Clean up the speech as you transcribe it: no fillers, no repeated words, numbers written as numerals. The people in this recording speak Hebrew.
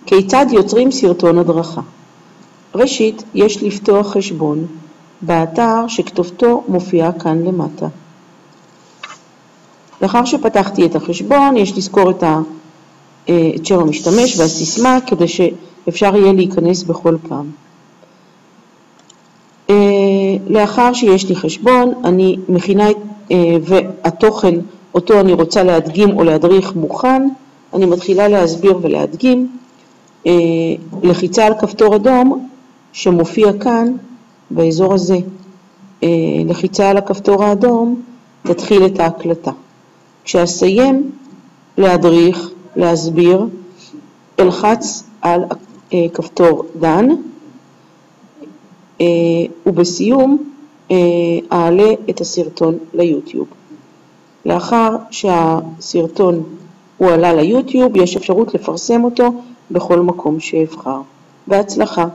כיצד יוצרים סרטון הדרכה? ראשית, יש לפתוח חשבון באתר שכתובתו מופיעה כאן למטה. לאחר שפתחתי את החשבון, יש לזכור את שם המשתמש והסיסמה כדי שאפשר יהיה להיכנס בכל פעם. לאחר שיש לי חשבון, אני מכינה והתוכן אותו אני רוצה להדגים או להדריך מוכן, אני מתחילה להסביר ולהדגים. לחיצה על כפתור אדום שמופיע כאן באזור הזה, לחיצה על הכפתור האדום תתחיל את ההקלטה. כשאסיים להדריך, להסביר, אלחץ על כפתור דן, ובסיום אעלה את הסרטון ליוטיוב. לאחר שהסרטון הוא עלה ליוטיוב, יש אפשרות לפרסם אותו בכל מקום שאבחר. בהצלחה.